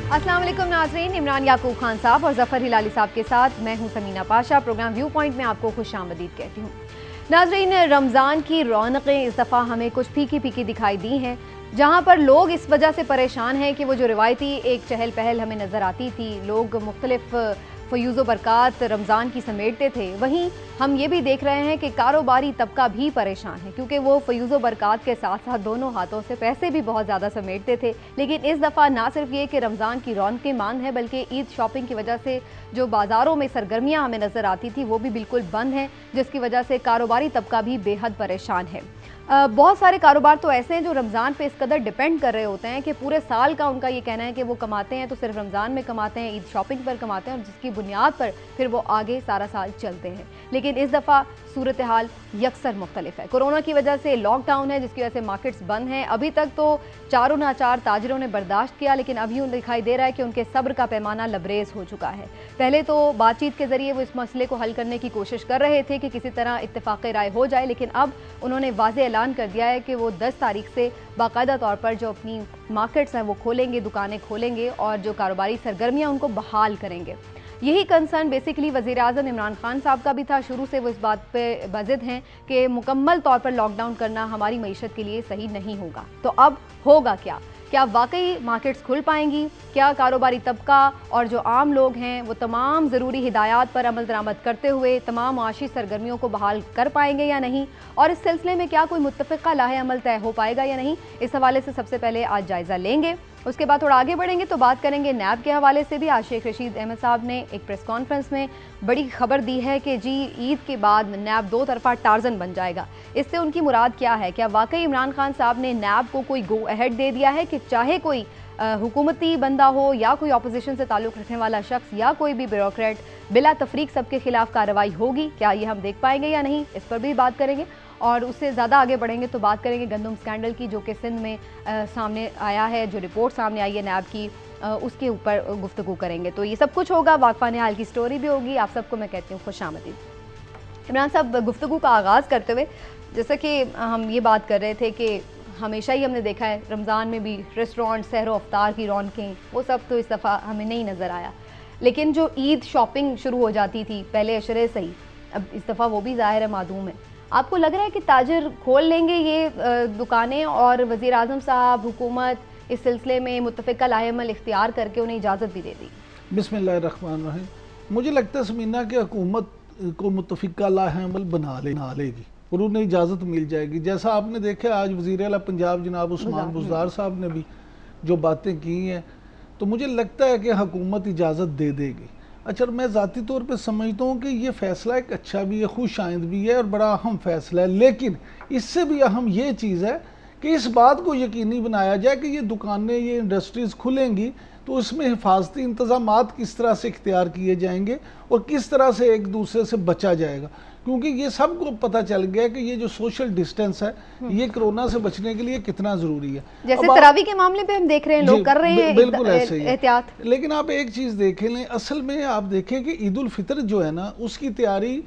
अस्सलाम वालेकुम नाज़रीन, इमरान याकूब खान साहब और ज़फ़र हिलाली साहब के साथ मैं हूं Samina Pasha. Program viewpoint में आपको खुशामदीद कहती हूं। नाज़रीन, रमज़ान की रौनकें इस दफ़ा हमें कुछ फीकी फीकी दिखाई दी हैं, जहां पर लोग इस वजह से परेशान हैं कि वो जो रिवायती एक चहल पहल हमें नज़र आती थी, लोग मुख्तलिफ फ़यूज़ बरक़ात रमज़ान की समेटते थे, वहीं हम ये भी देख रहे हैं कि कारोबारी तबका भी परेशान है, क्योंकि वो फ़यूज़ बरक़ात के साथ साथ दोनों हाथों से पैसे भी बहुत ज़्यादा समेटते थे। लेकिन इस दफ़ा ना सिर्फ ये कि रमज़ान की रौनकें मांद है, बल्कि ईद शॉपिंग की वजह से जो बाज़ारों में सरगर्मियाँ हमें नज़र आती थी वो भी बिल्कुल बंद हैं, जिसकी वजह से कारोबारी तबका भी बेहद परेशान है। बहुत सारे कारोबार तो ऐसे हैं जो रमज़ान पे इस कदर डिपेंड कर रहे होते हैं कि पूरे साल का उनका ये कहना है कि वो कमाते हैं तो सिर्फ रमज़ान में कमाते हैं, ईद शॉपिंग पर कमाते हैं, और जिसकी बुनियाद पर फिर वो आगे सारा साल चलते हैं। लेकिन इस दफ़ा सूरत हाल यकसर मुख्तलिफ है। कोरोना की वजह से लॉकडाउन है, जिसकी वजह से मार्केट्स बंद हैं। अभी तक तो चारों नाचार ताजरों ने बर्दाश्त किया, लेकिन अभी उन्हें दिखाई दे रहा है कि उनके सब्र का पैमाना लबरेज हो चुका है। पहले तो बातचीत के जरिए वो इस मसले को हल करने की कोशिश कर रहे थे कि किसी तरह इत्तेफाक राय हो जाए, लेकिन अब उन्होंने वाज़ेह ऐलान कर दिया है कि वो 10 तारीख से बाकायदा तौर पर जो अपनी मार्केट्स हैं वो खोलेंगे, दुकानें खोलेंगे और जो कारोबारी सरगर्मियाँ उनको बहाल करेंगे। यही कंसर्न बेसिकली वज़ीर आज़म इमरान खान साहब का भी था। शुरू से वो इस बात पे वाजिद हैं कि मुकम्मल तौर पर लॉकडाउन करना हमारी मईशत के लिए सही नहीं होगा। तो अब होगा क्या? क्या वाकई मार्केट्स खुल पाएंगी? क्या कारोबारी तबका और जो आम लोग हैं वो तमाम ज़रूरी हिदायत पर अमल दरामद करते हुए तमाम माशी सरगर्मियों को बहाल कर पाएंगे या नहीं? और इस सिलसिले में क्या कोई मुत्तफ़िक़ा लाहे अमल तय हो पाएगा या नहीं? इस हवाले से सबसे पहले आज जायज़ा लेंगे। उसके बाद थोड़ा आगे बढ़ेंगे तो बात करेंगे नैब के हवाले से भी। आज शेख रशीद अहमद साहब ने एक प्रेस कॉन्फ्रेंस में बड़ी खबर दी है कि जी ईद के बाद नैब 2 तरफा टार्जन बन जाएगा। इससे उनकी मुराद क्या है? क्या वाकई इमरान खान साहब ने नैब को कोई गो अहेड दे दिया है कि चाहे कोई हुकूमती बंदा हो या कोई अपोजिशन से ताल्लुक़ रखने वाला शख्स या कोई भी ब्यूरोक्रेट, बिला तफरीक सबके खिलाफ कार्रवाई होगी? क्या ये हम देख पाएंगे या नहीं? इस पर भी बात करेंगे। और उससे ज़्यादा आगे बढ़ेंगे तो बात करेंगे गंदम स्कैंडल की, जो कि सिंध में सामने आया है, जो रिपोर्ट सामने आई है नैब की, उसके ऊपर गुफ्तगू करेंगे। तो ये सब कुछ होगा, वाक़फ़ा निहाल की स्टोरी भी होगी। आप सबको मैं कहती हूँ खुशामदीद। इमरान साहब, गुफ्तगू का आगाज़ करते हुए जैसे कि हम ये बात कर रहे थे कि हमेशा ही हमने देखा है रमज़ान में भी रेस्टोरेंट, सहरो अफ्तार की रौनकें, वो सब तो इस दफ़ा हमें नहीं नज़र आया। लेकिन जो ईद शॉपिंग शुरू हो जाती थी पहले अशरे से ही, अब इस दफ़ा वो भी ज़ाहिर है मादूम है। आपको लग रहा है कि ताजिर खोल लेंगे ये दुकानें और वज़ीर आज़म साहब, हुकूमत इस सिलसिले में मुत्तफ़िक़ा लाहेअमल इख्तियार करके उन्हें इजाज़त भी दे दी? बिस्मिल्लाहिर्रहमानिर्रहीम। मुझे लगता है समीना कि हुकूमत को मुत्तफ़िक़ा लाहेअमल बना लेगी और उन्हें इजाज़त मिल जाएगी। जैसा आपने देखा आज वज़ीर आला पंजाब जनाब उस्मान बुज़दार साहब ने भी जो बातें की हैं, तो मुझे लगता है कि हुकूमत इजाज़त दे देगी। अच्छा, मैं ज़ाती तौर पे समझता हूँ कि ये फ़ैसला एक अच्छा भी है, खुश आइंद भी है और बड़ा अहम फ़ैसला है। लेकिन इससे भी अहम ये चीज़ है कि इस बात को यकीनी बनाया जाए कि ये दुकानें, ये इंडस्ट्रीज़ खुलेंगी तो उसमें हिफाजती इंतज़ामात किस तरह से इख्तियार किए जाएंगे और किस तरह से एक दूसरे से बचा जाएगा। क्योंकि ये सबको पता चल गया कि ये जो सोशल डिस्टेंस है ये कोरोना से बचने के लिए कितना ज़रूरी है। जैसे तरावी के मामले पे हम देख रहे हैं, लोग कर रहे हैं बिल्कुल ऐसे ही एहतियात। लेकिन आप एक चीज़ देखें लें, असल में आप देखें कि ईद उल फितर जो है ना, उसकी तैयारी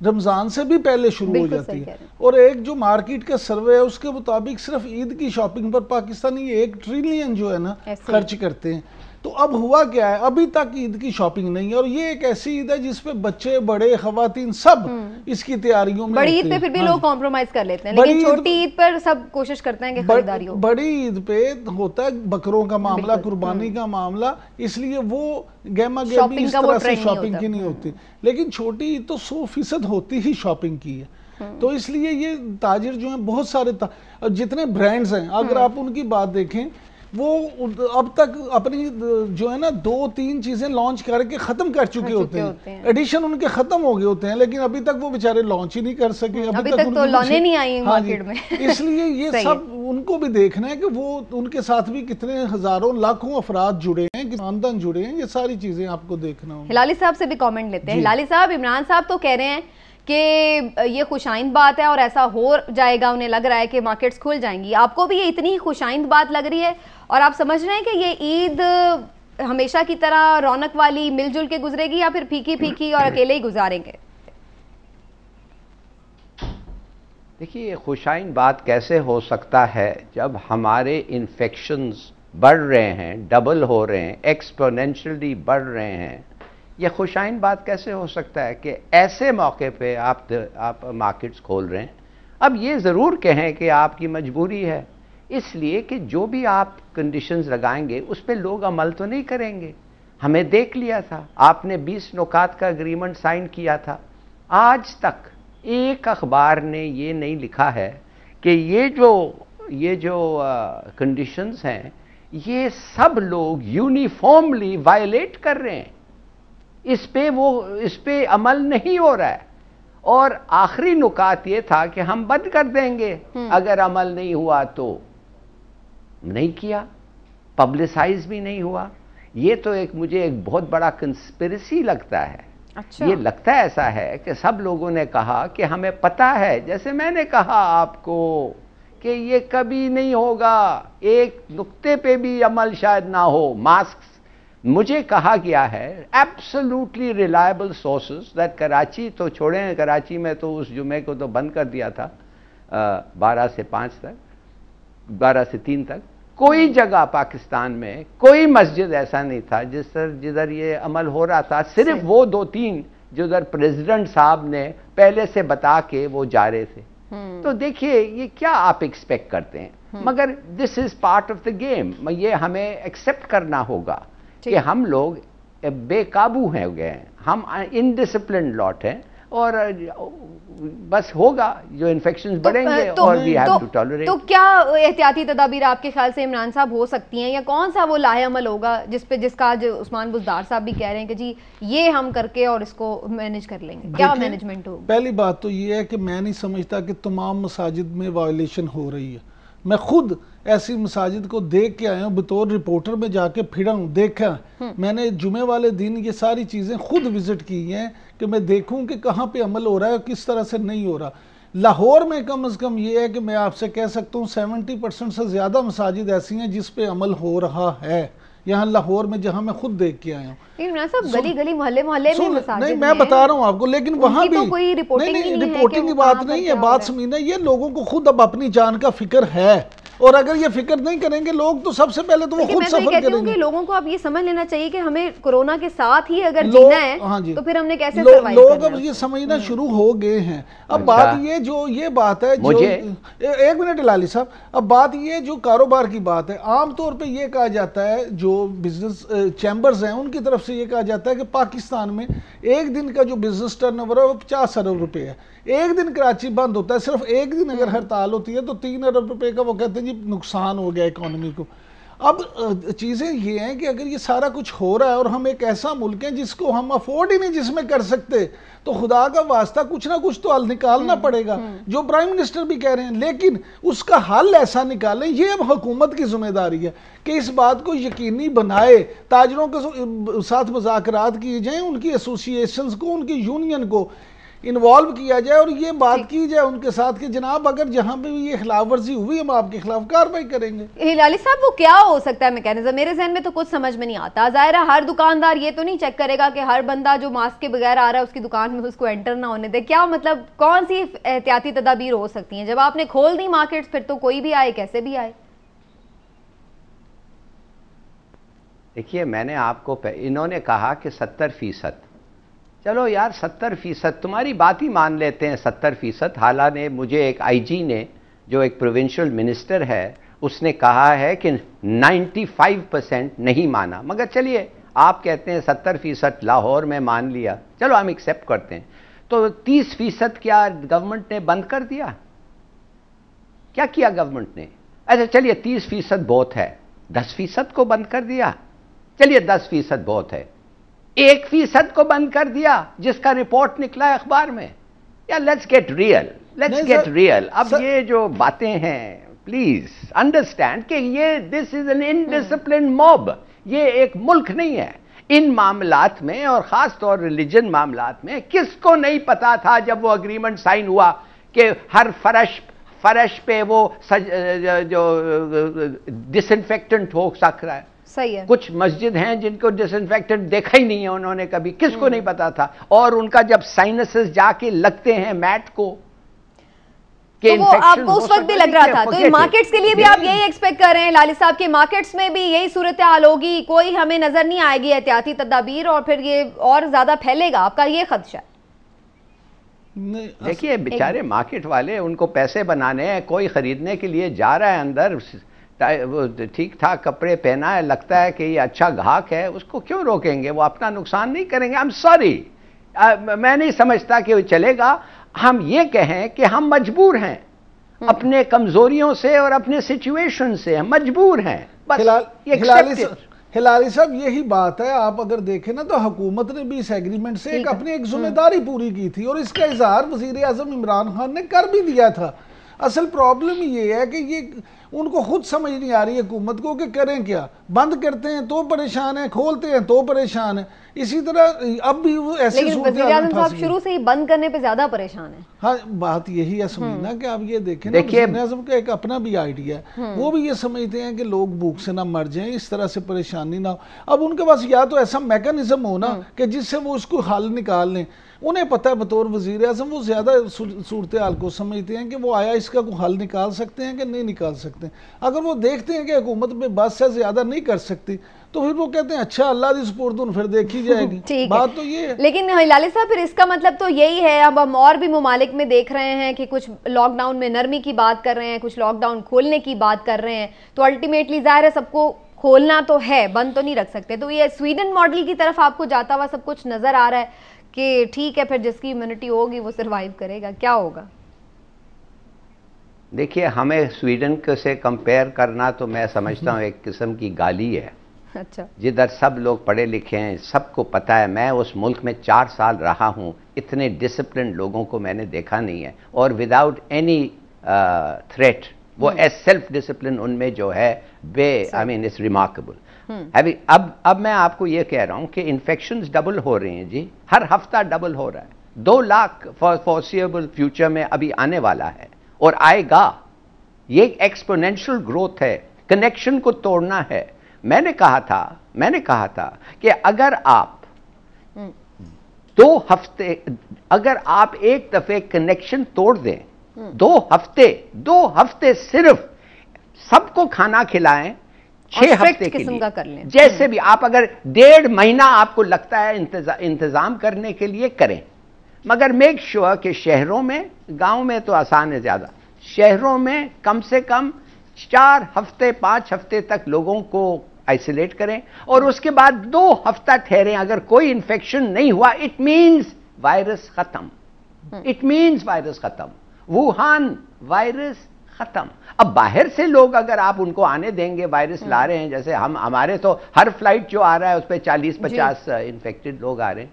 रमज़ान से भी पहले शुरू हो जाती है। और एक जो मार्केट का सर्वे है उसके मुताबिक सिर्फ ईद की शॉपिंग पर पाकिस्तानी 1 ट्रिलियन जो है ना खर्च करते हैं। तो अब हुआ क्या है, अभी तक ईद की शॉपिंग नहीं है और ये एक ऐसी ईद है जिसपे बच्चे, बड़े, खवातीन सब इसकी तैयारियों में। बड़ी ईद पे फिर भी लोग कॉम्प्रोमाइज कर लेते हैं, लेकिन छोटी ईद पर सब कोशिश करते हैं कि खरीदारी हो। बड़ी ईद पे होता है बकरों का मामला, कुर्बानी का मामला, इसलिए वो गहमा गहमी इस तरह से शॉपिंग की नहीं होती। लेकिन छोटी ईद तो 100% होती ही शॉपिंग की है। तो इसलिए ये ताजिर जो है बहुत सारे जितने ब्रांड्स हैं, अगर आप उनकी बात देखें, वो अब तक अपनी जो है ना 2-3 चीजें लॉन्च करके खत्म कर चुके होते हैं। एडिशन उनके खत्म हो गए होते हैं, लेकिन अभी तक वो बेचारे लॉन्च ही नहीं कर सके। अभी तक तो लॉन्च नहीं आई मार्केट में। इसलिए ये सब उनको भी देखना है कि वो उनके साथ भी कितने हजारों लाखों अफराद जुड़े हैं, खानदान जुड़े हैं, ये सारी चीजें आपको देखना होगा। हिलाली साहब से भी कॉमेंट लेते हैं। हिलाली साहब, इमरान साहब तो कह रहे हैं कि ये खुशाइंद बात है और ऐसा हो जाएगा, उन्हें लग रहा है कि मार्केट्स खुल जाएंगी। आपको भी ये इतनी ही खुशाइंद बात लग रही है और आप समझ रहे हैं कि ये ईद हमेशा की तरह रौनक वाली मिलजुल के गुजरेगी या फिर फीकी फीकी और अकेले ही गुजारेंगे? देखिए, खुशाइन बात कैसे हो सकता है जब हमारे इन्फेक्शंस बढ़ रहे हैं, डबल हो रहे हैं, एक्सपोनेंशियली बढ़ रहे हैं, ये खुशाइन बात कैसे हो सकता है कि ऐसे मौके पे आप मार्केट्स खोल रहे हैं। अब ये ज़रूर कहें कि आपकी मजबूरी है, इसलिए कि जो भी आप कंडीशंस लगाएंगे उस पर लोग अमल तो नहीं करेंगे। हमें देख लिया था, आपने 20 नुकात का एग्रीमेंट साइन किया था, आज तक एक अखबार ने ये नहीं लिखा है कि ये जो कंडीशंस हैं ये सब लोग यूनिफॉर्मली वायलेट कर रहे हैं, इस पे अमल नहीं हो रहा है। और आखिरी नुकात ये था कि हम बंद कर देंगे अगर अमल नहीं हुआ तो। नहीं किया, पब्लिसाइज भी नहीं हुआ। ये तो मुझे एक बहुत बड़ा कंस्पिरेसी लगता है। अच्छा। ये लगता है ऐसा है कि सब लोगों ने कहा कि हमें पता है, जैसे मैंने कहा आपको कि ये कभी नहीं होगा, एक नुक्ते पे भी अमल शायद ना हो। मास्क मुझे कहा गया है absolutely reliable sources that Karachi तो छोड़ें, कराची में तो उस जुमे को तो बंद कर दिया था 12 से 5 तक, 12 से 3 तक। कोई जगह पाकिस्तान में कोई मस्जिद ऐसा नहीं था जिधर ये अमल हो रहा था। सिर्फ वो 2-3 जिधर प्रेसिडेंट साहब ने पहले से बता के वो जा रहे थे। तो देखिए ये क्या आप एक्सपेक्ट करते हैं, मगर this is part of the game. ये हमें एक्सेप्ट करना होगा कि हम लोग बेकाबू हो गए हैं, हम इनडिसिप्लिन लॉट हैं और बस होगा जो इन्फेक्शंस बढ़ेंगे और वी हैव टू टॉलरेट। तो क्या एहतियाती तदाबीर आपके ख्याल से इमरान साहब हो सकती हैं, या कौन सा वो लाहेअमल होगा जिसका आज उस्मान बुज़दार साहब भी कह रहे हैं कि जी ये हम करके और इसको मैनेज कर लेंगे? क्या मैनेजमेंट होगी? पहली बात तो ये है कि मैं नहीं समझता कि तमाम मसाजिद में वायलेशन हो रही है। मैं खुद ऐसी मसाजिद को देख के आया हूँ, बतौर रिपोर्टर में जाके फिरा हूँ, देखा। मैंने जुमे वाले दिन ये सारी चीज़ें खुद विजिट की हैं कि मैं देखूं कि कहाँ पे अमल हो रहा है और किस तरह से नहीं हो रहा। लाहौर में कम से कम ये है कि मैं आपसे कह सकता हूँ 70% से ज़्यादा मसाजिद ऐसी हैं जिस पे अमल हो रहा है। यहाँ लाहौर में जहाँ मैं खुद देख के आया हूँ, गली गली मोहल्ले मोहल्ले में मसाजिद नहीं मैं बता रहा हूँ आपको, लेकिन वहाँ भी कोई रिपोर्टिंग की बात नहीं है। बात समीना, ये लोगों को खुद अब अपनी जान का फिक्र है, और अगर ये फिक्र नहीं करेंगे लोग तो सबसे पहले तो वो खुद सफर करेंगे। लोगों को अब ये समझ लेना चाहिए कि हमें कोरोना के साथ ही अगर जीना है, हाँ जी, तो फिर हमने कैसे सर्वाइव लोग अब ये समझना शुरू हो गए हैं। अब बात ये बात है जो एक मिनट लाली साहब, अब बात ये जो कारोबार की बात है, आमतौर पे ये कहा जाता है, जो बिजनेस चैम्बर्स हैं उनकी तरफ से ये कहा जाता है कि पाकिस्तान में एक दिन का जो बिजनेस टर्नओवर है वो 50 अरब रुपए है। एक दिन कराची बंद होता है, सिर्फ एक दिन अगर हड़ताल होती है तो 3 अरब रुपए का वो कहते हैं जी नुकसान हो गया इकोनॉमी को। अब चीज़ें ये हैं कि अगर ये सारा कुछ हो रहा है और हम एक ऐसा मुल्क है जिसको हम अफोर्ड ही नहीं जिसमें कर सकते, तो खुदा का वास्ता कुछ ना कुछ तो हल निकालना पड़ेगा, जो प्राइम मिनिस्टर भी कह रहे हैं। लेकिन उसका हल ऐसा निकालें, ये अब हुकूमत की जिम्मेदारी है कि इस बात को यकीनी बनाए, ताजरों के साथ मुज़ाकरात किए जाएं, उनकी एसोसिएशंस को, उनकी यूनियन को इन्वॉल्व किया जाए और ये बात की जाए उनके साथ कि जनाब अगर जहाँ पे भी ये खिलाफ वर्जी हुई हम आपके खिलाफ कार्रवाई करेंगे। हिलाली साहब, वो क्या हो सकता है मैकेनिज्म? मेरे जहन में तो कुछ समझ में नहीं आता। जाहिर है हर दुकानदार ये तो नहीं चेक करेगा कि हर बंदा जो मास्क के बगैर आ रहा है उसकी दुकान में उसको एंटर ना होने दे। क्या मतलब कौन सी एहतियाती तदाबीर हो सकती हैं? जब आपने खोल दी मार्केट्स फिर तो कोई भी आए कैसे भी आए। देखिए मैंने आपको इन्होंने कहा कि 70%, चलो यार 70% तुम्हारी बात ही मान लेते हैं 70%। हालांकि मुझे एक आईजी ने, जो एक प्रोविंशियल मिनिस्टर है, उसने कहा है कि 95% नहीं माना, मगर चलिए आप कहते हैं 70% लाहौर में मान लिया, चलो हम एक्सेप्ट करते हैं। तो 30% क्या गवर्नमेंट ने बंद कर दिया? क्या किया गवर्नमेंट ने? अच्छा चलिए 30% बहुत है, 10% को बंद कर दिया, चलिए 10% बहुत है। 1% को बंद कर दिया जिसका रिपोर्ट निकला है अखबार में। या लेट्स गेट रियल, अब ये जो बातें हैं प्लीज अंडरस्टैंड कि ये this is an indiscipline mob. ये एक मुल्क नहीं है। इन मामलात में और खास तौर रिलीजन मामलात में किसको नहीं पता था जब वो एग्रीमेंट साइन हुआ कि हर फर्श पे वो जो डिसइंफेक्टेंट हो सकता है। सही है। कुछ मस्जिद हैं जिनको डिसइंफेक्टेंट देखा ही नहीं है उन्होंने कभी, किसको नहीं पता था। और उनका जब साइनसेस जाके लगते हैं मैट को, कि तो वो आपको उस वक्त भी लग रहा था, तो मार्केट्स के लिए भी आप यही एक्सपेक्ट कर रहे हैं लाली साहब के मार्केट्स में भी यही सूरत हाल होगी, कोई हमें नजर नहीं आएगी एहतियाती तदाबीर और फिर ये और ज्यादा फैलेगा, आपका ये खदशा? देखिए बेचारे मार्केट वाले, उनको पैसे बनाने हैं, कोई खरीदने के लिए जा रहा है अंदर, ठीक ठाक कपड़े पहना है, लगता है कि ये अच्छा ग्राहक है, उसको क्यों रोकेंगे? वो अपना नुकसान नहीं करेंगे। आई एम सॉरी, मैं नहीं समझता कि वो चलेगा। हम ये कहें कि हम मजबूर हैं अपने कमजोरियों से और अपने सिचुएशन से, हम मजबूर हैं बस। हिलाली साहब यही बात है, आप अगर देखें ना तो हुकूमत ने भी इस एग्रीमेंट से अपनी एक जिम्मेदारी पूरी की थी और इसका इजहार वजीर आजम इमरान खान ने कर भी दिया था। असल प्रॉब्लम ये है कि ये उनको खुद समझ नहीं आ रही है हुकूमत को कि करें क्या। बंद करते हैं तो परेशान है, खोलते हैं तो परेशान है। इसी तरह अब भी वो ऐसे वज़ीर आज़म साहब शुरू से ही बंद करने पे ज्यादा परेशान है। हाँ, बात यही है समीना कि आप ये देखें ना, वज़ीर आज़म का एक अपना भी आइडिया है, वो भी ये समझते हैं कि लोग भूख से ना मर जाएं, इस तरह से परेशानी ना हो। अब उनके पास या तो ऐसा मैकेनिज्म हो ना कि जिससे वो उसको हल निकाल लें। उन्हें पता है बतौर वज़ीर आज़म वो ज़्यादा सूरत हाल को समझते हैं कि वो आया इसका कोई हल निकाल सकते हैं कि नहीं निकाल सकते। अगर वो देखते हैं कि हुकूमत में बस से ज़्यादा नहीं कर सकती तो फिर वो कहते हैं अच्छा अल्लाह दी सुपुर्द फिर देखी जाएगी। बात तो ये है। लेकिन हिलाली साहब फिर इसका मतलब तो यही है, अब हम और भी ममालिक में देख रहे हैं कि कुछ लॉकडाउन में नरमी की बात कर रहे हैं, कुछ लॉकडाउन खोलने की बात कर रहे हैं, तो अल्टीमेटली ज़ाहिर है सबको खोलना तो है, बंद तो नहीं रख सकते। तो ये स्वीडन मॉडल की तरफ आपको जाता हुआ सब कुछ नज़र आ रहा है कि ठीक है, फिर जिसकी इम्यूनिटी होगी वो सर्वाइव करेगा। क्या होगा? देखिए, हमें स्वीडन से कंपेयर करना तो मैं समझता हूँ एक किस्म की गाली है। अच्छा, जिधर सब लोग पढ़े लिखे हैं, सबको पता है, मैं उस मुल्क में 4 साल रहा हूँ, इतने डिसिप्लिन लोगों को मैंने देखा नहीं है, और विदाउट एनी थ्रेट वो सेल्फ डिसिप्लिन उनमें जो है आई मीन इट्स रिमार्केबल। अब मैं आपको ये कह रहा हूँ कि इन्फेक्शंस डबल हो रहे हैं जी, हर हफ्ता डबल हो रहा है। 2 लाख फॉरसेबल फ्यूचर में अभी आने वाला है और आएगा। ये एक्सपोनेंशियल ग्रोथ है, कनेक्शन को तोड़ना है। मैंने कहा था कि अगर आप 2 हफ्ते, अगर आप एक दफे कनेक्शन तोड़ दें, 2 हफ्ते सिर्फ सबको खाना खिलाएं, 6 हफ्ते के लिए कर लें। जैसे भी आप अगर 1.5 महीना आपको लगता है इंतजाम करने के लिए करें, मगर मेक श्योर कि शहरों में, गांव में तो आसान है ज्यादा, शहरों में कम से कम 4 हफ्ते 5 हफ्ते तक लोगों को आइसोलेट करें और उसके बाद 2 हफ्ता ठहरें। अगर कोई इंफेक्शन नहीं हुआ, इट मींस वायरस खत्म, इट मींस वायरस खत्म, वुहान वायरस खत्म। अब बाहर से लोग अगर आप उनको आने देंगे, वायरस ला रहे हैं, जैसे हमारे तो हर फ्लाइट जो आ रहा है उस पर 40-50 इन्फेक्टेड लोग आ रहे हैं।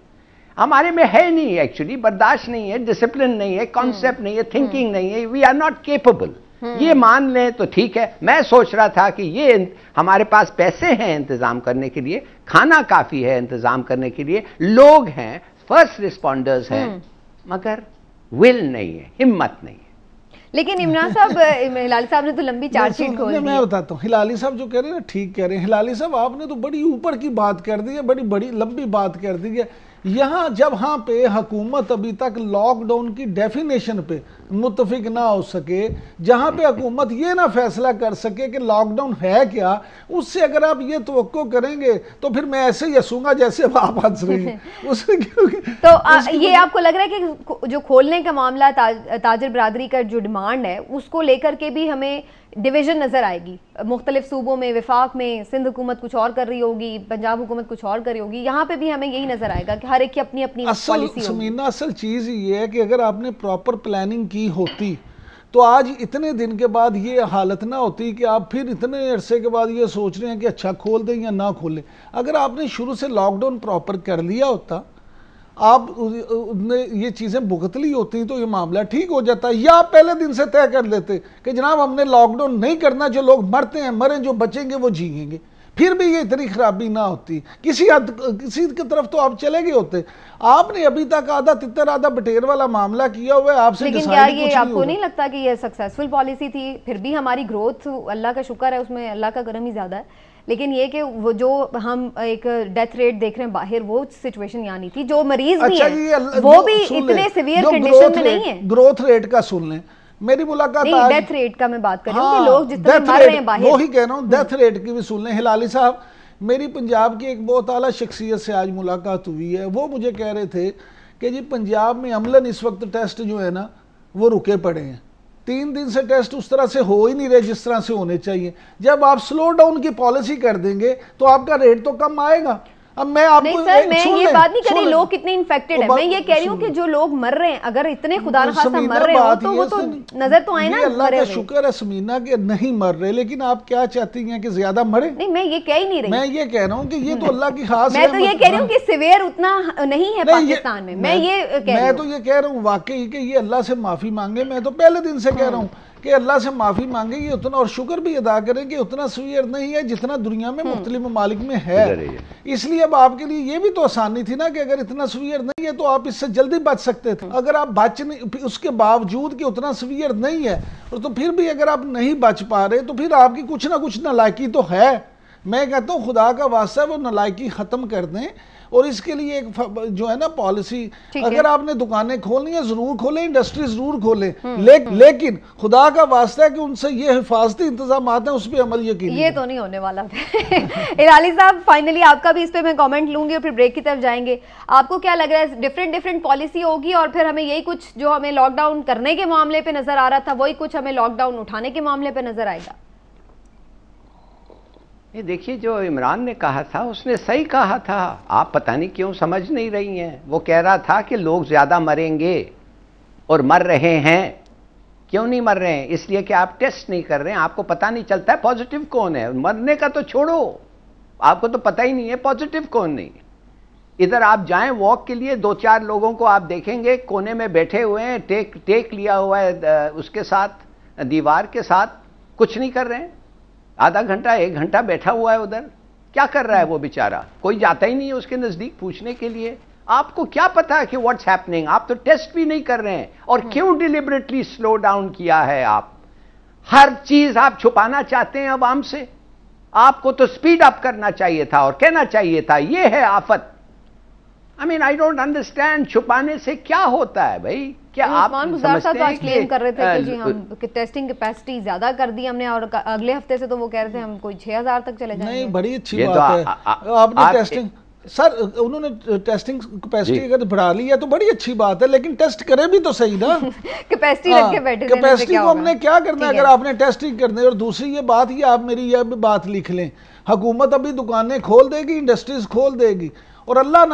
हमारे में है नहीं, एक्चुअली बर्दाश्त नहीं है, डिसिप्लिन नहीं है, कॉन्सेप्ट नहीं है, थिंकिंग नहीं है, वी आर नॉट केपेबल। ये मान लें तो ठीक है। मैं सोच रहा था कि ये हमारे पास पैसे हैं इंतजाम करने के लिए, खाना काफी है इंतजाम करने के लिए, लोग हैं, फर्स्ट रिस्पॉन्डर्स हैं, मगर विल नहीं है, हिम्मत नहीं है। लेकिन इमरान साहब, हिलाली साहब ने तो लंबी चार्जशीट खोल दी। मैं बताता हूँ, हिलाली साहब जो कह रहे हैं ना ठीक कह रहे हैं। हिलाली साहब आपने तो बड़ी ऊपर की बात कर दी है, बड़ी लंबी बात कर दी है। यहाँ जहाँ पे हुकूमत अभी तक लॉकडाउन की डेफिनेशन पे मुत्तफिक ना हो सके, जहाँ पे हुकूमत ये ना फैसला कर सके कि लॉकडाउन है क्या, उससे अगर आप ये तवक्को करेंगे तो फिर मैं ऐसे ही हंसूंगा जैसे आप हंस रही हैं उससे। तो ये आपको लग रहा है कि जो खोलने का मामला, ताजिर बरादरी का जो डिमांड है, उसको लेकर के भी हमें डिवीजन नजर आएगी मुख्तलिफ सूबों में? विफाक में सिंध हुकूमत कुछ और कर रही होगी, पंजाब हुकूमत कुछ और कर रही होगी, यहाँ पे भी हमें यही नजर आएगा कि हर एक की अपनी अपनी पॉलिसी होगी। असल चीज ये है कि अगर आपने प्रॉपर प्लानिंग की होती तो आज इतने दिन के बाद ये हालत ना होती कि आप फिर इतने अरसे के बाद ये सोच रहे हैं कि अच्छा खोल दें या ना खोलें। अगर आपने शुरू से लॉकडाउन प्रॉपर कर लिया होता, आप ने ये चीज़ें भुगत ली होती तो ये मामला ठीक हो जाता, या आप पहले दिन से तय कर लेते कि जनाब हमने लॉकडाउन नहीं करना, जो लोग मरते हैं मरें, जो बचेंगे वो जिएंगे, फिर भी ये इतनी खराबी ना होती। किसी की तरफ तो आप चले गए होते। आपने अभी तक आधा तितर आधा बटेर वाला मामला किया हुआ है। आपसे लेकिन क्या ये आपको नहीं लगता कि ये सक्सेसफुल पॉलिसी थी? फिर भी हमारी ग्रोथ, अल्लाह का शुक्र है, उसमें अल्लाह का करम ही ज़्यादा है, लेकिन ये कि वो जो हम एक डेथ रेट देख रहे हैं बाहर, वो सिचुएशन यहाँ नहीं थी। जो मरीज भी हैं वो भी इतने सिवियर कंडीशन में नहीं है। ग्रोथ रेट का सुन लें, मेरी मुलाकात डेथ रेट का मैं बात कर रही हूँ कि लोग जितने मर रहे हैं बाहर, वही कह रहा हूँ, डेथ रेट की भी सुन लें। हिलाली साहब, मेरी पंजाब की एक बहुत आला शख्सियत से आज मुलाकात हुई है, वो मुझे कह रहे थे कि जी पंजाब में अमलन इस वक्त टेस्ट जो है ना वो रुके पड़े हैं, 3 दिन से टेस्ट उस तरह से हो ही नहीं रहे जिस तरह से होने चाहिए। जब आप स्लो डाउन की पॉलिसी कर देंगे तो आपका रेट तो कम आएगा। अब मैं आपको नहीं सर, मैं ये बात नहीं कर रही लोग कितने इन्फेक्टेड है, मैं ये कह रही हूँ कि जो लोग मर रहे हैं, अगर इतने खुदा न खास्ता मर रहे हो तो वो तो नजर तो आए ना। अल्लाह का शुक्र है समीना के नहीं मर रहे, लेकिन आप क्या चाहती हैं कि ज्यादा मरे? नहीं, मैं ये कह ही नहीं रही, मैं ये कह रहा हूँ कि ये तो अल्लाह की खास मैं तो ये कह रही हूँ कि सिवियर उतना नहीं है पाकिस्तान में। मैं ये कह रही हूँ, मैं तो ये कह रहा हूँ वाकई कि ये अल्लाह से माफी मांगे। मैं तो पहले दिन से कह रहा हूँ कि अल्लाह से माफी मांगे ये उतना, और शुक्र भी अदा करें कि उतना सीवियर नहीं है जितना दुनिया में मुख्तलिफ ममालिक में है। इसलिए अब आपके लिए ये भी तो आसानी थी ना कि अगर इतना सीवियर नहीं है तो आप इससे जल्दी बच सकते थे। अगर आप बच नहीं, उसके बावजूद कि उतना सीवियर नहीं है और तो फिर भी अगर आप नहीं बच पा रहे तो फिर आपकी कुछ ना कुछ नालायकी तो है। मैं कहता हूँ खुदा का वास्ता वो नालायकी खत्म कर दें, और इसके लिए एक जो है ना पॉलिसी, अगर आपने दुकानें खोलनी है जरूर खोलें, इंडस्ट्री जरूर खोलें, लेकिन खुदा का वास्ता है कि उनसे ये हिफाजती इंतजाम हैं उस पर अमल यकीनी। ये तो नहीं होने वाला हिलाली साहब, फाइनली आपका भी इस पे मैं कमेंट लूंगी और फिर ब्रेक की तरफ जाएंगे। आपको क्या लग रहा है, डिफरेंट पॉलिसी होगी और फिर हमें यही कुछ जो हमें लॉकडाउन करने के मामले पे नजर आ रहा था वही कुछ हमें लॉकडाउन उठाने के मामले पे नजर आएगा? ये देखिए, जो इमरान ने कहा था उसने सही कहा था, आप पता नहीं क्यों समझ नहीं रही हैं। वो कह रहा था कि लोग ज़्यादा मरेंगे और मर रहे हैं। क्यों नहीं मर रहे हैं? इसलिए कि आप टेस्ट नहीं कर रहे हैं, आपको पता नहीं चलता है पॉजिटिव कौन है। मरने का तो छोड़ो, आपको तो पता ही नहीं है पॉजिटिव कौन नहीं। इधर आप जाएं वॉक के लिए, 2-4 लोगों को आप देखेंगे कोने में बैठे हुए हैं, टेक लिया हुआ है उसके साथ, दीवार के साथ, कुछ नहीं कर रहे हैं। आधा घंटा 1 घंटा बैठा हुआ है उधर, क्या कर रहा है वो बेचारा? कोई जाता ही नहीं है उसके नजदीक पूछने के लिए। आपको क्या पता है कि व्हाट्स हैपनिंग? आप तो टेस्ट भी नहीं कर रहे हैं। और क्यों डिलिबरेटली स्लो डाउन किया है? आप हर चीज आप छुपाना चाहते हैं अवाम से। आपको तो स्पीड अप करना चाहिए था और कहना चाहिए था ये है आफत। I mean I don't understand, छुपाने से क्या होता है भाई? क्या आप समझते हैं? क्लेम कर रहे थे कि जी हम टेस्टिंग कैपेसिटी ज्यादा कर दी हमने, और अगले हफ्ते से तो वो कह रहे थे हम कोई 6000 तक चले जाएंगे। नहीं, बड़ी अच्छी बात है आपने टेस्टिंग, सर उन्होंने टेस्टिंग कैपेसिटी अगर बढ़ा ली है तो बड़ी अच्छी बात है, लेकिन टेस्ट करे भी तो सही ना। कैपेसिटी रख के बैठे, कैपेसिटी को हमने क्या करना है अगर आपने टेस्टिंग करनी है। और दूसरी ये बात, ये आप मेरी यह बात लिख लें, हुकूमत अभी दुकानें खोल देगी, इंडस्ट्रीज खोल देगी, और अल्लाह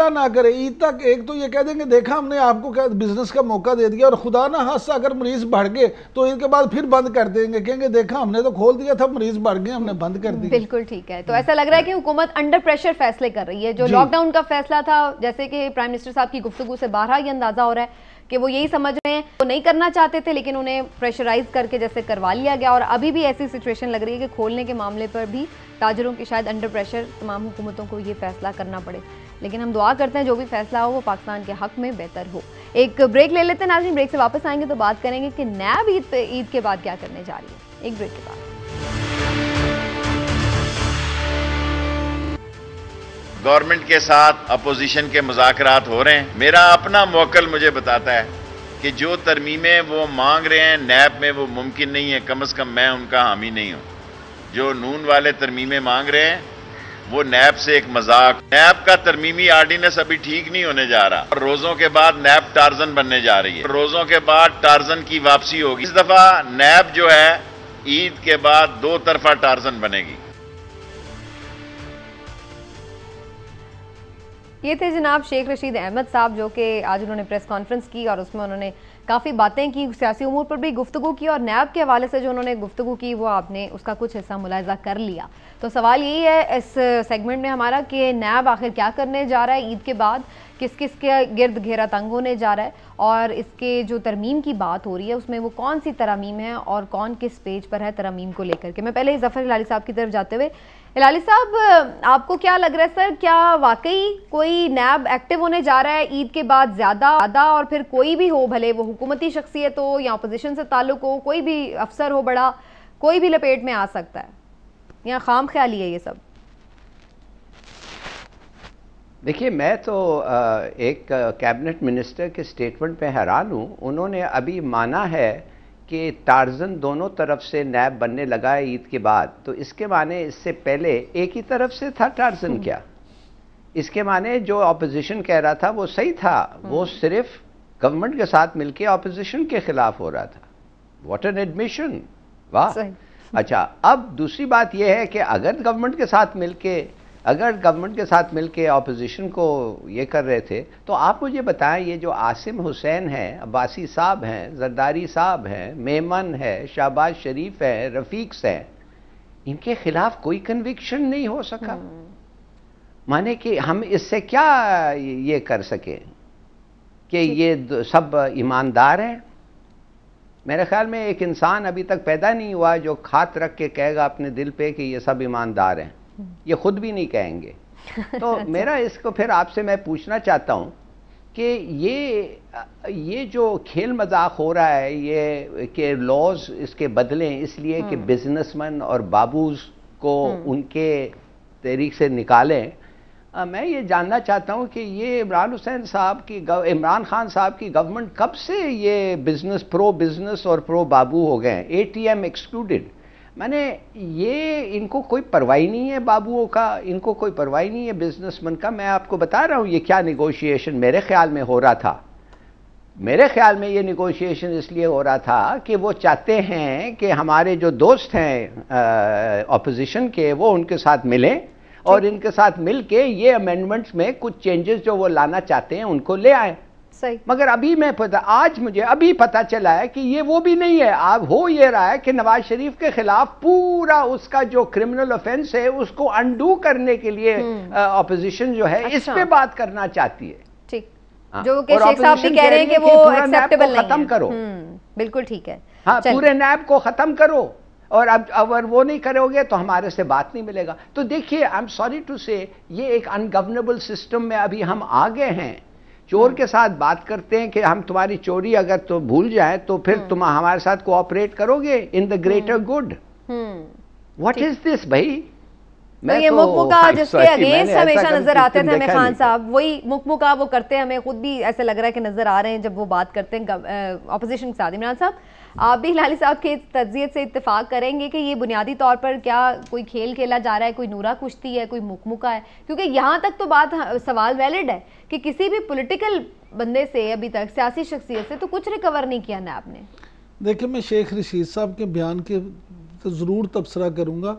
ना करे ईद तक एक तो ये कह देंगे देखा हमने आपको क्या बिजनेस का मौका दे दिया, और खुदा ना हादसा अगर मरीज बढ़ गए तो ईद के बाद फिर बंद कर देंगे, कहेंगे देखा हमने तो खोल दिया था, मरीज बढ़ गए हमने बंद कर दिया। बिल्कुल ठीक है। तो ऐसा लग रहा है कि हुकूमत अंडर प्रेशर फैसले कर रही है। जो लॉकडाउन का फैसला था, जैसे कि प्राइम मिनिस्टर साहब की गुफ्तगू से बारहा ये अंदाजा हो रहा है कि वो यही समझ रहे हैं, वो नहीं करना चाहते थे लेकिन उन्हें प्रेशराइज करके जैसे करवा लिया गया। और अभी भी ऐसी सिचुएशन लग रही है कि खोलने के मामले पर भी ताजरों की शायद अंडर प्रेशर तमाम हुकूमतों को ये फैसला करना पड़े। लेकिन हम दुआ करते हैं जो भी फैसला हो वो पाकिस्तान के हक में बेहतर हो। एक ब्रेक ले लेते हैं नाज़रीन, ब्रेक से वापस आएंगे तो बात करेंगे कि नैब ईद के बाद क्या करने जा रही है। एक ब्रेक के बाद गवर्नमेंट के साथ अपोजिशन के मुज़ाकरात हो रहे हैं। मेरा अपना मौकल मुझे बताता है कि जो तरमीमें वो मांग रहे हैं नैब में वो मुमकिन नहीं है, कम से कम मैं उनका हामी नहीं हूँ। जो नून वाले तरमीमें मांग रहे हैं वो नैब से एक मजाक। नैब का तरमीमी आर्डिनेंस अभी ठीक नहीं होने जा रहा, और रोजों के बाद नैब टार्जन बनने जा रही है। रोजों के बाद टार्जन की वापसी होगी। इस दफा नैब जो है ईद के बाद 2 तरफा टार्जन बनेगी। ये थे जनाब शेख रशीद अहमद साहब, जो कि आज उन्होंने प्रेस कॉन्फ्रेंस की और उसमें उन्होंने काफ़ी बातें की, सियासी उमूर पर भी गुफ्तगू की, और नैब के हवाले से जो उन्होंने गुफ्तगू की वो आपने उसका कुछ हिस्सा मुलाहिजा कर लिया। तो सवाल यही है इस सेगमेंट में हमारा कि नैब आखिर क्या करने जा रहा है ईद के बाद, किस किस के गिर्द घेरा तंग होने जा रहा है, और इसके जो तरमीम की बात हो रही है उसमें वो कौन सी तरमीम है और कौन किस पेज पर है तरमीम को लेकर के। मैं पहले ज़फ़र हिलाली साहब की तरफ जाते हुए, हिलाली साहब आपको क्या लग रहा है सर, क्या वाकई कोई नैब एक्टिव होने जा रहा है ईद के बाद ज़्यादा, और फिर कोई भी हो, भले वो हुकूमती शख्सियत हो या अपोजिशन से ताल्लुक हो, कोई भी अफसर हो बड़ा, कोई भी लपेट में आ सकता है, या खाम ख्याली है ये सब? देखिए, मैं तो एक कैबिनेट मिनिस्टर के स्टेटमेंट पे हैरान हूँ। उन्होंने अभी माना है कि टार्जन दोनों तरफ से नैब बनने लगा है ईद के बाद, तो इसके माने इससे पहले एक ही तरफ से था टार्जन क्या? इसके माने जो ऑपोजिशन कह रहा था वो सही था, वो सिर्फ गवर्नमेंट के साथ मिलके ऑपोजिशन के खिलाफ हो रहा था। व्हाट एन एडमिशन, वाह। अच्छा, अब दूसरी बात यह है कि अगर गवर्नमेंट के साथ मिलके ऑपोजिशन को ये कर रहे थे, तो आप मुझे बताएं, ये जो आसिम हुसैन है, अब्बासी साहब हैं, जरदारी साहब हैं, मेमन है, शहबाज शरीफ है, रफीक्स हैं, इनके खिलाफ कोई कन्विक्शन नहीं हो सका। माने कि हम इससे क्या ये कर सके कि ये सब ईमानदार हैं? मेरे ख्याल में एक इंसान अभी तक पैदा नहीं हुआ जो खात रख के कहेगा अपने दिल पे कि ये सब ईमानदार हैं। ये खुद भी नहीं कहेंगे। तो मेरा इसको फिर आपसे मैं पूछना चाहता हूँ कि ये जो खेल मजाक हो रहा है, ये कि लॉज इसके बदलें इसलिए कि बिजनेसमैन और बाबूज को उनके तरीक से निकालें, मैं ये जानना चाहता हूँ कि ये इमरान खान साहब की गवर्नमेंट कब से ये प्रो बिजनेस और प्रो बाबू हो गए हैं, ATM एक्सक्लूडेड। मैंने ये इनको कोई परवाह नहीं है बाबुओं का, इनको कोई परवाह नहीं है बिजनेसमैन का। मैं आपको बता रहा हूँ ये क्या निगोशिएशन मेरे ख्याल में हो रहा था। मेरे ख्याल में ये निगोशिएशन इसलिए हो रहा था कि वो चाहते हैं कि हमारे जो दोस्त हैं ऑपोजिशन के, वो उनके साथ मिलें और इनके साथ मिलके ये अमेंडमेंट्स में कुछ चेंजेस जो वो लाना चाहते हैं उनको ले आए। सही। मगर अभी आज मुझे अभी पता चला है कि ये वो भी नहीं है। अब हो ये रहा है कि नवाज शरीफ के खिलाफ पूरा उसका जो क्रिमिनल ऑफेंस है उसको अनडू करने के लिए ऑपोजिशन जो है इस पे बात करना चाहती है। ठीक, जो कि शेख साहब भी कह रहे हैं कि वो एक्सेप्टेबल नहीं है। खत्म करो, बिल्कुल ठीक है। हाँ, पूरे नैब को खत्म करो, और अब अगर वो नहीं करोगे तो हमारे से बात नहीं मिलेगा। तो देखिए, आई एम सॉरी टू से, ये एक अनगवर्नेबल सिस्टम में अभी हम आ गए हैं। चोर के साथ बात करते हैं कि हम तुम्हारी चोरी अगर तो भूल जाए तो फिर तुम हमारे साथ कोऑपरेट करोगे in the greater good. What is this भाई? तो ये मुकमुका जिसके अगेंस्ट हमेशा नजर आते थे हमें खान साहब, वही मुकमुका वो करते हैं। हमें खुद भी ऐसे लग रहा है कि नजर आ रहे हैं जब वो बात करते हैं ऑपोजिशन के साथ। इमरान साहब, आप भी हिलाली साहब के तज्जियत से इत्तेफाक करेंगे कि ये बुनियादी तौर पर क्या कोई खेल खेला जा रहा है, कोई नूरा कुश्ती है, कोई मुकमुका है? क्योंकि यहाँ तक तो बात सवाल वैलिड है कि किसी भी पॉलिटिकल बंदे से अभी तक, सियासी शख्सियत से तो कुछ रिकवर नहीं किया नैब ने। देखिए, मैं शेख रशीद साहब के बयान के तो ज़रूर तबसरा करूँगा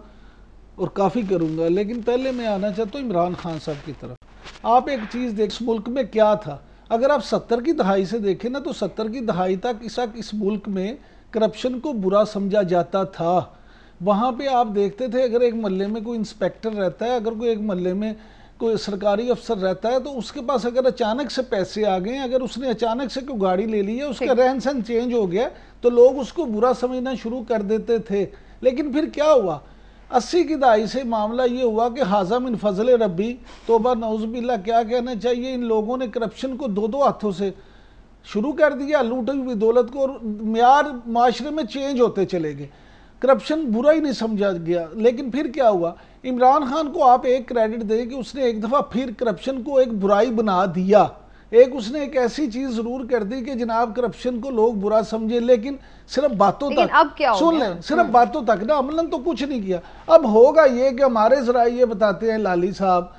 और काफ़ी करूँगा, लेकिन पहले मैं आना चाहता हूँ इमरान खान साहब की तरफ। आप एक चीज़ देख, इस मुल्क में क्या था। अगर आप 70 की दहाई से देखें ना, तो 70 की दहाई तक इस मुल्क में करप्शन को बुरा समझा जाता था। वहाँ पे आप देखते थे, अगर एक मोहल्ले में कोई इंस्पेक्टर रहता है, अगर कोई एक मोहल्ले में कोई सरकारी अफसर रहता है, तो उसके पास अगर अचानक से पैसे आ गए, अगर उसने अचानक से कोई गाड़ी ले ली है, उसका रहन सहन चेंज हो गया, तो लोग उसको बुरा समझना शुरू कर देते थे। लेकिन फिर क्या हुआ, 80 की दहाई से मामला ये हुआ कि हाज़ा मिन फजल रब्बी, तौबा नौज़ुबिल्लाह, क्या कहना चाहिए, इन लोगों ने करप्शन को दो हाथों से शुरू कर दिया, लूटी हुई दौलत को, और म्यार माशरे में चेंज होते चले गए। करप्शन बुरा ही नहीं समझा गया। लेकिन फिर क्या हुआ, इमरान खान को आप एक क्रेडिट दें कि उसने एक दफ़ा फिर करप्शन को एक बुराई बना दिया। एक उसने एक ऐसी चीज़ ज़रूर कर दी कि जनाब करप्शन को लोग बुरा समझे, लेकिन सिर्फ बातों तक। अब क्या सुन लें, सिर्फ बातों तक ना, अमलन तो कुछ नहीं किया। अब होगा ये कि हमारे ज़राए ये बताते हैं लाली साहब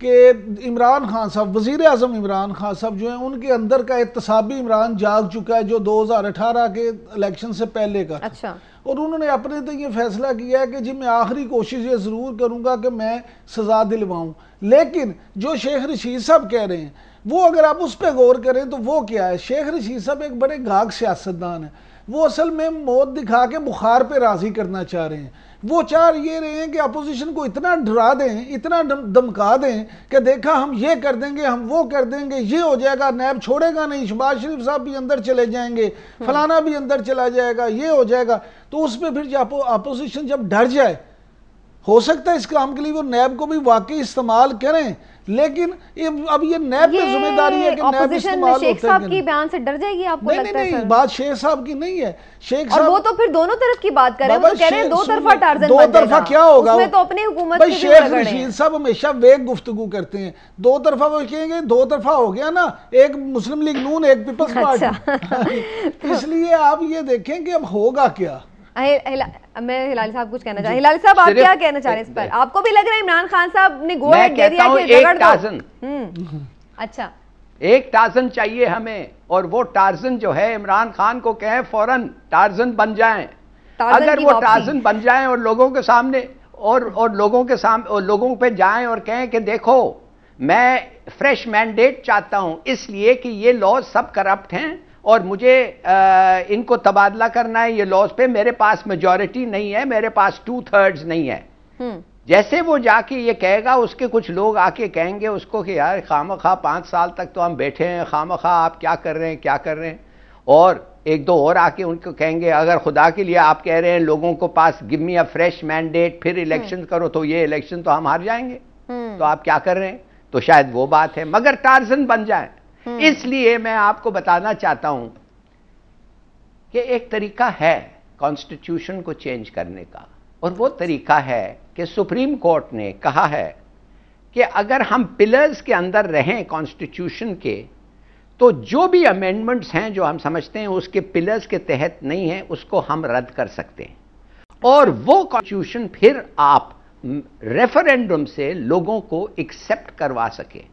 कि इमरान खान साहब, वज़ीर आज़म इमरान खान साहब जो हैं, उनके अंदर का एहतसाबी इमरान जाग चुका है जो 2018 के इलेक्शन से पहले का। अच्छा। और उन्होंने अपने तो ये फैसला किया है कि जी मैं आखिरी कोशिश ये ज़रूर करूँगा कि मैं सज़ा दिलवाऊँ। लेकिन जो शेख रशीद साहब कह रहे हैं, वो अगर आप उस पर गौर करें तो वो क्या है, शेख रशीद साहब एक बड़े गाग सियासतदान हैं। वो असल में मौत दिखा के बुखार पे राज़ी करना चाह रहे हैं। वो चाह ये रहे हैं कि अपोजिशन को इतना डरा दें, इतना धमका दें कि देखा हम ये कर देंगे, हम वो कर देंगे, ये हो जाएगा, नैब छोड़ेगा नहीं, शहबाज शरीफ साहब भी अंदर चले जाएंगे, फलाना भी अंदर चला जाएगा, ये हो जाएगा। तो उस पर फिर जब अपोजिशन जब डर जाए, हो सकता है इस काम के लिए वो नैब को भी वाकई इस्तेमाल करें। लेकिन अब ये नैब पे जिम्मेदारी है कि नैब इस्तेमाल शेख साहब की बयान से डर जाएगी आपको? लगता है नहीं, बात शेख साहब की नहीं है। शेख साहब, और वो तो फिर दोनों तरफ की बात कर रहे हैं, वो तो कह रहे हैं दो तरफा टार्जन दो तरफा क्या होगा, उसमें तो अपनी हुकूमत भाई शेख रशीद साहब हमेशा वेग गुफ्तगू करते हैं। दो तरफा वो कहेंगे, दो तरफा हो गया ना, एक मुस्लिम लीग नून, एक पीपल्स पार्टी। इसलिए आप ये देखें कि अब होगा क्या। मैं हिलाली साहब कुछ कहना चाह, हिलाली साहब आप क्या कहना चाह रहे हैं इस पर? आपको भी लग रहा है इमरान खान साहब ने गो अहेड दे दिया कि रगड़ दो? अच्छा, एक टार्जन चाहिए हमें, और वो टार्जन जो है इमरान खान को कहें फौरन टार्जन बन जाएं। अगर वो टार्जन बन जाएं और लोगों के सामने और लोगों के सामने और लोगों पे जाएं और कहें कि देखो मैं फ्रेश मैंडेट चाहता हूं, इसलिए कि ये लॉज सब करप्ट हैं और मुझे इनको तबादला करना है ये लॉज पे, मेरे पास मेजॉरिटी नहीं है, मेरे पास 2/3 नहीं है। जैसे वो जाके ये कहेगा, उसके कुछ लोग आके कहेंगे उसको कि यार खामखा 5 साल तक तो हम बैठे हैं, खामखा आप क्या कर रहे हैं, क्या कर रहे हैं। और एक दो और आके उनको कहेंगे अगर खुदा के लिए आप कह रहे हैं लोगों को पास give me a fresh mandate, फिर इलेक्शन करो, तो ये इलेक्शन तो हम हार जाएंगे, तो आप क्या कर रहे हैं। तो शायद वो बात है, मगर टार्जन बन जाए। इसलिए मैं आपको बताना चाहता हूं कि एक तरीका है कॉन्स्टिट्यूशन को चेंज करने का, और वो तरीका है कि सुप्रीम कोर्ट ने कहा है कि अगर हम पिलर्स के अंदर रहें कॉन्स्टिट्यूशन के, तो जो भी अमेंडमेंट्स हैं जो हम समझते हैं उसके पिलर्स के तहत नहीं है, उसको हम रद्द कर सकते हैं। और वो कॉन्स्टिट्यूशन फिर आप रेफरेंडम से लोगों को एक्सेप्ट करवा सके,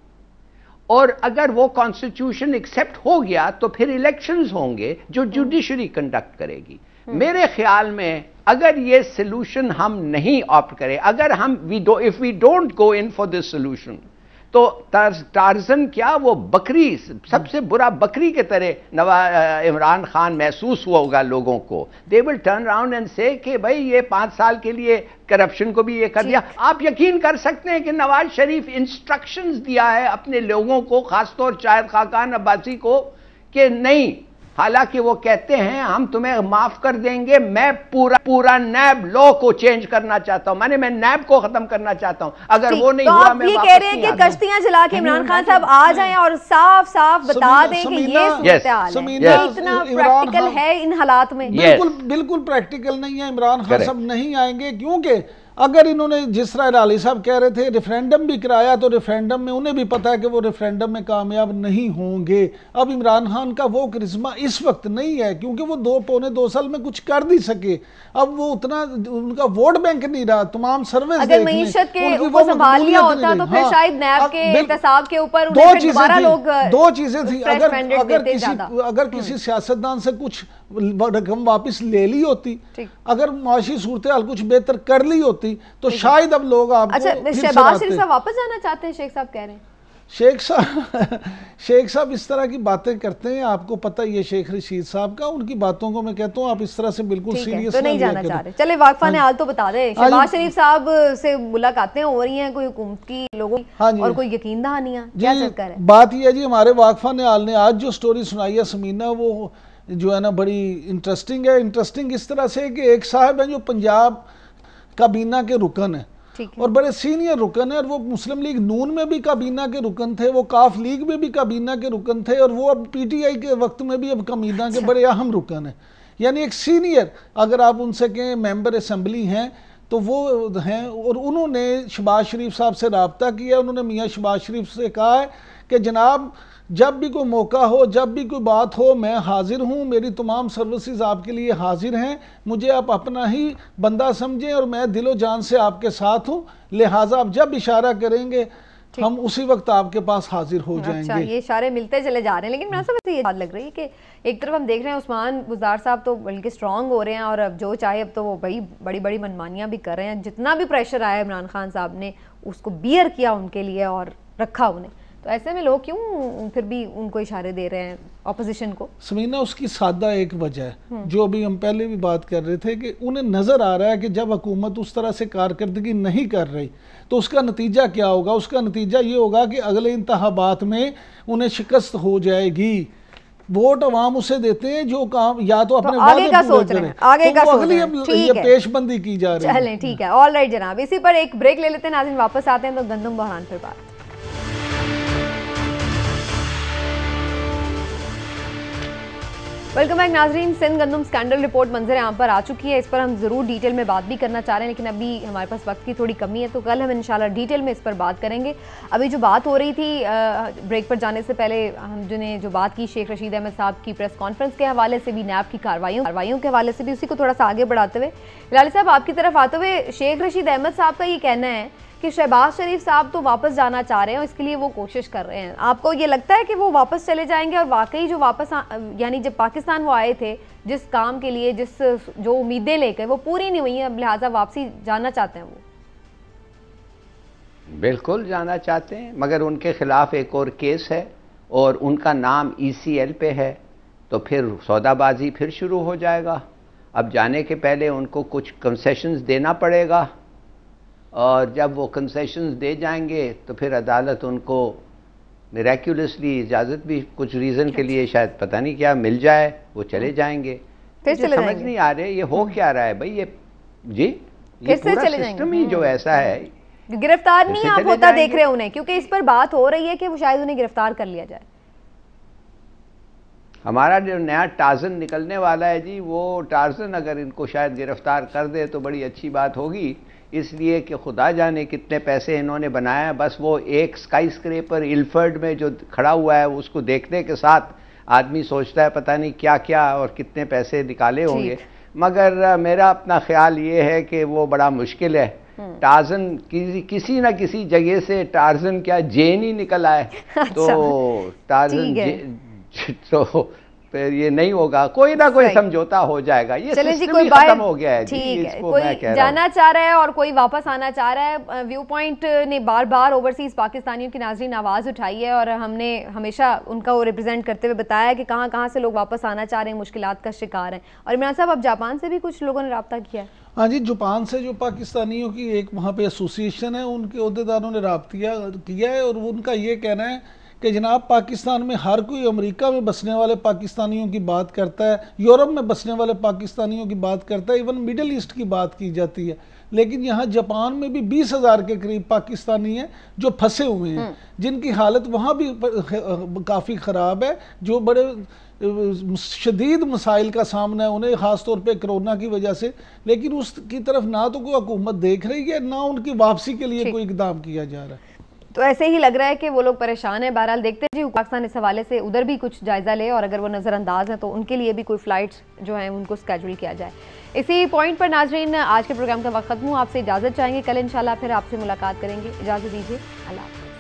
और अगर वो कॉन्स्टिट्यूशन एक्सेप्ट हो गया तो फिर इलेक्शंस होंगे जो जुडिशरी कंडक्ट करेगी। मेरे ख्याल में अगर ये सोल्यूशन हम नहीं ऑप्ट करें, अगर हम if we don't go in for this solution, तो टार्जन क्या वो बकरी, सबसे बुरा बकरी के तरह इमरान खान महसूस हुआ होगा लोगों को। They will turn around and से कि भाई ये 5 साल के लिए करप्शन को भी ये कर दिया। आप यकीन कर सकते हैं कि नवाज शरीफ इंस्ट्रक्शंस दिया है अपने लोगों को, खासतौर शायद खाकान अब्बासी को, कि नहीं, हालांकि वो कहते हैं हम तुम्हें माफ कर देंगे, मैं पूरा नैब लॉ को चेंज करना चाहता हूं, मैं नैब को खत्म करना चाहता हूं। अगर वो नहीं हुआ, मैं ये कह रहे हैं कि कश्तियां जला के इमरान खान साहब आ जाएं और साफ साफ बता दें कि ये इतना प्रैक्टिकल है इन हालात में? बिल्कुल प्रैक्टिकल नहीं है। इमरान खान साहब नहीं आएंगे, क्योंकि अगर इन्होंने जिस तरह हिलाली साहब कह रहे थे रेफरेंडम भी कराया, तो रेफरेंडम में उन्हें भी पता है कि वो रेफरेंडम में कामयाब नहीं होंगे। अब इमरान खान का वो करिश्मा इस वक्त नहीं है, क्योंकि वो पौने 2 साल में कुछ कर नहीं सके। अब वो उतना उनका वोट बैंक नहीं रहा, तमाम सर्विस अगर मईशत के ऊपर संभाल लिया होता तो फिर शायद नैब के एहतसाब के ऊपर दो चीजें थी। अगर किसी सियासतदान से कुछ रकम वापस ले ली होती, अगर माशी सूरत हाल कुछ बेहतर कर ली होती, तो शायद अब लोग आपको। अच्छा, शहबाज शरीफ साहब वापस जाना चाहते हैं, शेख साहब कह रहे हैं। शेख साहब इस तरह की बातें करते हैं, आपको पता ही है शेख रशीद साहब का, उनकी बातों को मैं कहता हूँ आप इस तरह से बिल्कुल सीरियस तो नहीं जाना चाह रहे। चले वाकफा ने हाल तो बता दे, शहबाज शरीफ साहब से मुलाकातें हो रही हैं कोई हुकूमत की लोगों की, और कोई यकीन दहानियां, क्या चक्कर है? बात यह है जी, हमारे वाकफा ने हाल ने आज जो स्टोरी सुनाई है समीना, वो जो है ना बड़ी इंटरेस्टिंग है। इंटरेस्टिंग इस तरह से कि एक साहब है जो पंजाब काबीना के रुकन है, और बड़े सीनियर रुकन है, और वो मुस्लिम लीग नून में भी काबीना के रुकन थे, वो काफ लीग में भी काबीना के रुकन थे, और वो अब पीटीआई के वक्त में भी अब काबीना के बड़े अहम रुकन है। यानी एक सीनियर, अगर आप उनसे कहें मेंबर असेंबली हैं तो वो हैं। और उन्होंने शहबाज शरीफ साहब से रब्ता किया। उन्होंने मियाँ शहबाज शरीफ से कहा है कि जनाब जब भी कोई मौका हो, जब भी कोई बात हो, मैं हाजिर हूँ, मेरी तमाम सर्विसेज आपके लिए हाजिर हैं, मुझे आप अपना ही बंदा समझें और मैं दिलो जान से आपके साथ हूँ, लिहाजा आप जब इशारा करेंगे हम उसी वक्त आपके पास हाजिर हो जाएंगे। अच्छा, ये इशारे मिलते चले जा रहे हैं। लेकिन मेरे से ये बात लग रही है कि एक तरफ हम देख रहे हैं उस्मान बुज़दार साहब तो बल्कि स्ट्रांग हो रहे हैं, और अब जो चाहे अब तो वो बड़ी बड़ी मनमानियाँ भी कर रहे हैं। जितना भी प्रेशर आया इमरान खान साहब ने उसको बियर किया उनके लिए और रखा उन्हें, तो ऐसे में लोग क्यों फिर भी उनको इशारे दे रहे हैं ऑपोजिशन को? समीना, उसकी सादा एक वजह है जो अभी हम पहले भी बात कर रहे थे कि उन्हें नज़र आ रहा है कि जब हुकूमत उस तरह से कारकर्दगी नहीं कर रही तो उसका नतीजा क्या होगा। उसका नतीजा ये होगा कि अगले इंतखाबात में उन्हें शिकस्त हो जाएगी। वोट अवाम उसे देते हैं जो काम या तो अपने आगे का सोच रहे हैं, आगे का सोच रहे हैं। ये पेशबंदी की जा रही है। चलें, ठीक है, ऑल राइट जनाब। इसी पर एक ब्रेक ले लेते हैं नाज़रीन, वापस आते हैं तो गंदम बहरान पर बात। वेलकम बैक नाजरीन। सिंध गंदम स्कैंडल रिपोर्ट मंजर आम पर आ चुकी है। इस पर हम ज़रूर डिटेल में बात भी करना चाह रहे हैं, लेकिन अभी हमारे पास वक्त की थोड़ी कमी है, तो कल हम इंशाल्लाह डिटेल में इस पर बात करेंगे। अभी जो बात हो रही थी ब्रेक पर जाने से पहले, हमने जो बात की शेख रशीद अहमद साहब की प्रेस कॉन्फ्रेंस के हवाले से भी, नैब की कार्रवाइयों के हवाले से भी, उसी को थोड़ा सा आगे बढ़ाते हुए हिलाली साहब आपकी तरफ आते हुए, शेख रशीद अहमद साहब का ये कहना है कि शहबाज शरीफ साहब तो वापस जाना चाह रहे हैं और इसके लिए वो कोशिश कर रहे हैं। आपको ये लगता है कि वो वापस चले जाएंगे? और वाकई जो वापस यानी जब पाकिस्तान वो आए थे जिस काम के लिए, जो उम्मीदें लेकर, वो पूरी नहीं हुई हैं, लिहाजा वापसी जाना चाहते हैं? वो बिल्कुल जाना चाहते हैं, मगर उनके खिलाफ एक और केस है और उनका नाम ECL पे है, तो फिर सौदाबाजी फिर शुरू हो जाएगा। अब जाने के पहले उनको कुछ कंसेशंस देना पड़ेगा, और जब वो कंसेशंस दे जाएंगे तो फिर अदालत उनको मिरेक्युलसली इजाज़त भी कुछ रीज़न के लिए, शायद पता नहीं क्या मिल जाए, वो चले जाएंगे। फिर चले समझ नहीं आ रहे ये हो क्या रहा है भाई, ये पूरा सिस्टम ही जो ऐसा है। गिरफ्तार नहीं आप होता देख रहे हैं उन्हें, क्योंकि इस पर बात हो रही है कि वो शायद उन्हें गिरफ्तार कर लिया जाए। हमारा जो नया टार्जन निकलने वाला है जी, वो टार्जन अगर इनको शायद गिरफ्तार कर दे तो बड़ी अच्छी बात होगी, इसलिए कि खुदा जाने कितने पैसे इन्होंने बनाया। बस वो एक स्काई स्क्रेपर इल्फर्ड में जो खड़ा हुआ है, उसको देखने के साथ आदमी सोचता है पता नहीं क्या क्या और कितने पैसे निकाले होंगे। मगर मेरा अपना ख्याल ये है कि वो बड़ा मुश्किल है। टार्जन किसी ना किसी जगह से टार्जन क्या जेन ही निकल आए। अच्छा, तो टार्जन तो फिर ये नहीं होगा, कोई ना कोई समझौता हो जाएगा। ये सिस्टम ही खत्म हो गया है। ठीक है, कोई जाना चाह रहा है और कोई वापस आना चाह रहा है। व्यू पॉइंट ने बार बार ओवरसीज पाकिस्तानियों की नाज़रीन आवाज़ उठाई है और हमने हमेशा उनका वो रिप्रेजेंट करते हुए बताया कि कहाँ कहाँ से लोग वापस आना चाह रहे हैं, मुश्किलात का शिकार हैं। और इमरान साहब, अब जापान से भी कुछ लोगों ने रब्ता किया है? हाँ जी, जापान से जो पाकिस्तानियों की एक वहाँ पे एसोसिएशन है, उनके अहदेदारों ने रब्ता किया है और उनका ये कहना है कि जनाब पाकिस्तान में हर कोई अमेरिका में बसने वाले पाकिस्तानियों की बात करता है, यूरोप में बसने वाले पाकिस्तानियों की बात करता है, इवन मिडिल ईस्ट की बात की जाती है, लेकिन यहाँ जापान में भी 20,000 के करीब पाकिस्तानी हैं जो फंसे हुए हैं, जिनकी हालत वहाँ भी काफ़ी ख़राब है, जो बड़े शदीद मसाइल का सामना है उन्हें, ख़ास तौर पे कोरोना की वजह से। लेकिन उसकी तरफ ना तो कोई हुकूमत देख रही है, ना उनकी वापसी के लिए कोई इकदाम किया जा रहा है। तो ऐसे ही लग रहा है कि वो लोग परेशान हैं। बहरहाल देखते हैं जी, पाकिस्तान इस हवाले से उधर भी कुछ जायज़ा ले, और अगर वो नज़रअंदाज हैं तो उनके लिए भी कोई फ़्लाइट्स जो हैं उनको स्केड्यूल किया जाए। इसी पॉइंट पर नाजरीन, आज के प्रोग्राम का वक्त खत्म हुआ। आपसे इजाज़त चाहेंगे, कल इंशाल्लाह फिर आपसे मुलाकात करेंगे। इजाज़त दीजिए, अल्लाह हाफ़िज़।